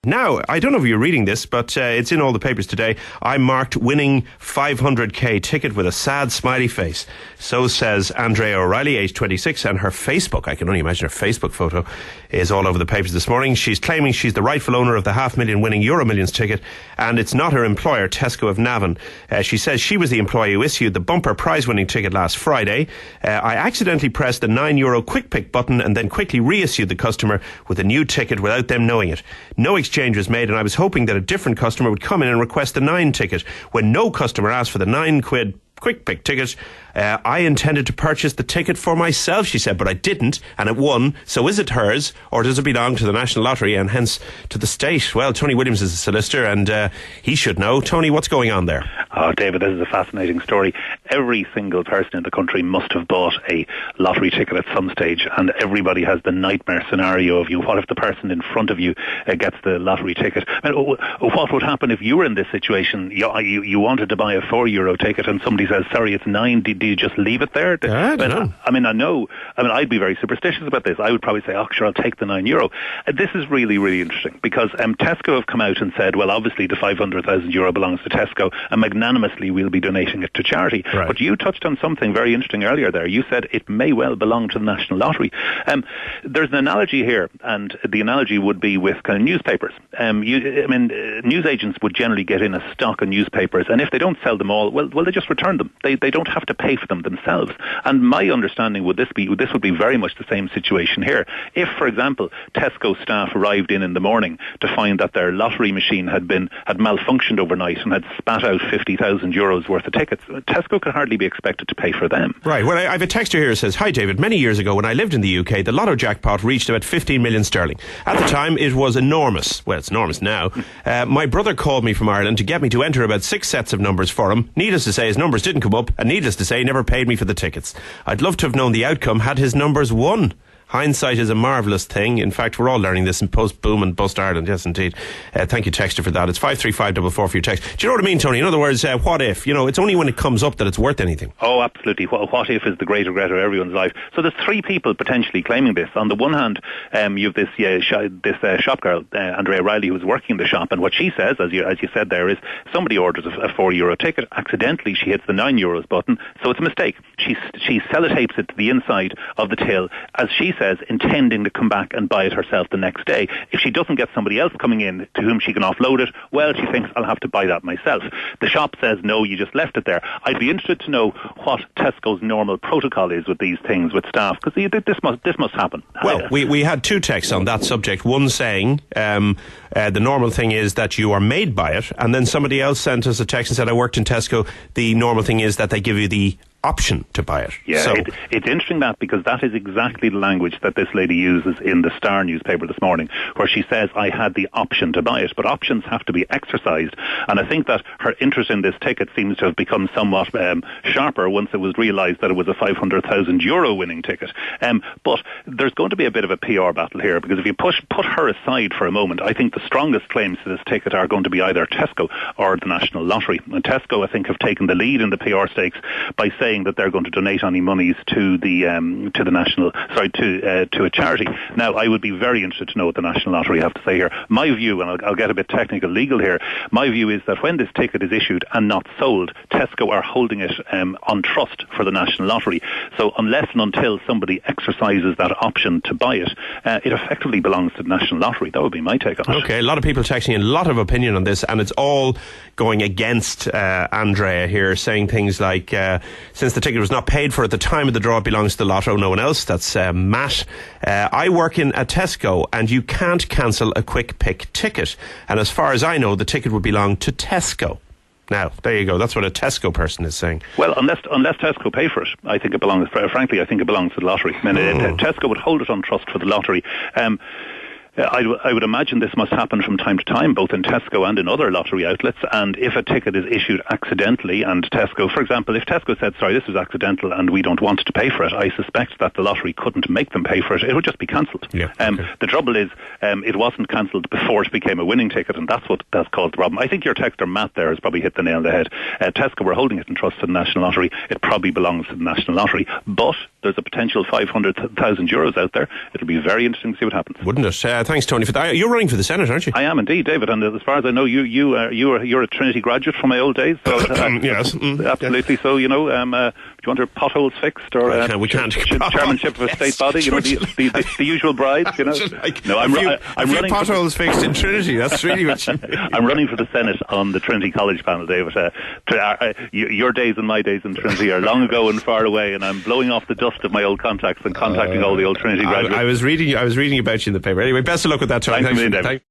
Now, I don't know if you're reading this, but it's in all the papers today. I marked winning 500k ticket with a sad smiley face. So says Andrea O'Reilly, age 26, and her Facebook, I can only imagine her Facebook photo, is all over the papers this morning. She's claiming she's the rightful owner of the $500,000 winning Euro Millions ticket, and it's not her employer, Tesco of Navan. She says she was the employee who issued the bumper prize-winning ticket last Friday. I accidentally pressed the €9 quick pick button and then quickly reissued the customer with a new ticket without them knowing it. No exchange was made, and I was hoping that a different customer would come in and request the 9 ticket. When no customer asked for the £9 quick pick ticket, I intended to purchase the ticket for myself, she said, but I didn't, and it won. So is it hers, or does it belong to the National Lottery and hence to the state? Well, Tony Williams is a solicitor, and he should know. Tony, what's going on there? Oh, David, this is a fascinating story. Every single person in the country must have bought a lottery ticket at some stage, and everybody has the nightmare scenario of what if the person in front of you gets the lottery ticket? I mean, what would happen if you were in this situation? You wanted to buy a €4 ticket and somebody says, sorry, it's 9, do you just leave it there? I don't know. I'd be very superstitious about this. I would probably say, oh, sure, I'll take the €9. This is really, really interesting because Tesco have come out and said, well, obviously the €500,000 belongs to Tesco and magnanimously we'll be donating it to charity. Right. But you touched on something very interesting earlier there. You said it may well belong to the National Lottery. There's an analogy here, and the analogy would be with kind of newspapers. News agents would generally get in a stock of newspapers, and if they don't sell them all, well, they just return them. They don't have to pay for them themselves. And my understanding would this would be very much the same situation here. If, for example, Tesco staff arrived in the morning to find that their lottery machine had malfunctioned overnight and had spat out €50,000 worth of tickets, Tesco could hardly be expected to pay for them. Right. Well, I have a texter here who says, hi David, many years ago when I lived in the UK, the lotto jackpot reached about 15 million sterling. At the time it was enormous. Well, it's enormous now. My brother called me from Ireland to get me to enter about 6 sets of numbers for him. Needless to say, his numbers didn't come up, and needless to say, he never paid me for the tickets. I'd love to have known the outcome had his numbers won. Hindsight is a marvellous thing. In fact, we're all learning this in post-boom and bust Ireland. Yes, indeed. Thank you, texter, for that. It's 53544 for your text. Do you know what I mean, Tony? In other words, what if? It's only when it comes up that it's worth anything. Oh, absolutely. What if is the great regret of everyone's life. So there's 3 people potentially claiming this. On the one hand, you have this shop girl, Andrea Riley, who was working in the shop, and what she says, as you said there, is somebody orders a €4 ticket. Accidentally, she hits the €9 button, so it's a mistake. She sellotapes it to the inside of the till, as she says, intending to come back and buy it herself the next day. If she doesn't get somebody else coming in to whom she can offload it, well, she thinks, I'll have to buy that myself. The shop says, no, you just left it there. I'd be interested to know what Tesco's normal protocol is with these things with staff, because this must happen. Well, we had 2 texts on that subject. One saying the normal thing is that you are made by it, and then somebody else sent us a text and said, I worked in Tesco. The normal thing is that they give you the option to buy it. Yeah, so it's interesting because that is exactly the language that this lady uses in the Star newspaper this morning, where she says, I had the option to buy it, but options have to be exercised. And I think that her interest in this ticket seems to have become somewhat sharper once it was realised that it was a €500,000 winning ticket. But there's going to be a bit of a PR battle here, because if you put her aside for a moment, I think the strongest claims to this ticket are going to be either Tesco or the National Lottery. And Tesco, I think, have taken the lead in the PR stakes by saying that they're going to donate any monies to a charity. Now, I would be very interested to know what the National Lottery have to say here. My view, and I'll get a bit technical legal here, my view is that when this ticket is issued and not sold, Tesco are holding it on trust for the National Lottery. So unless and until somebody exercises that option to buy it, it effectively belongs to the National Lottery. That would be my take on it. Okay, a lot of people texting in, a lot of opinion on this, and it's all going against Andrea here, saying things like, since the ticket was not paid for at the time of the draw, it belongs to the Lotto, no one else. That's Matt. I work in a Tesco, and you can't cancel a quick pick ticket. And as far as I know, the ticket would belong to Tesco. Now, there you go. That's what a Tesco person is saying. Well, unless Tesco pay for it, I think it belongs. Frankly, I think it belongs to the lottery. I mean, Tesco would hold it on trust for the lottery. I would imagine this must happen from time to time, both in Tesco and in other lottery outlets. And if a ticket is issued accidentally, and Tesco, for example, if Tesco said, sorry, this was accidental and we don't want to pay for it, I suspect that the lottery couldn't make them pay for it. It would just be cancelled. Yeah, okay. The trouble is, it wasn't cancelled before it became a winning ticket, and that's caused the problem. I think your texter Matt there has probably hit the nail on the head. Tesco were holding it in trust to the National Lottery. It probably belongs to the National Lottery, but there's a potential €500,000 out there. It'll be very interesting to see what happens. Wouldn't it? Thanks, Tony, for that. You're running for the Senate, aren't you? I am indeed, David. And as far as I know, you're a Trinity graduate from my old days. So yes, absolutely. So do you want your potholes fixed or we can't chairmanship of a state body? The usual bribes. No, I'm running potholes fixed in Trinity. That's really what I'm running for the Senate on the Trinity College panel, David. Your days and my days in Trinity are long ago and far away, and I'm blowing off the dust of my old contacts and contacting all the old Trinity graduates. I was reading about you in the paper. Anyway, best of luck with that, Tony. Thanks a million, David.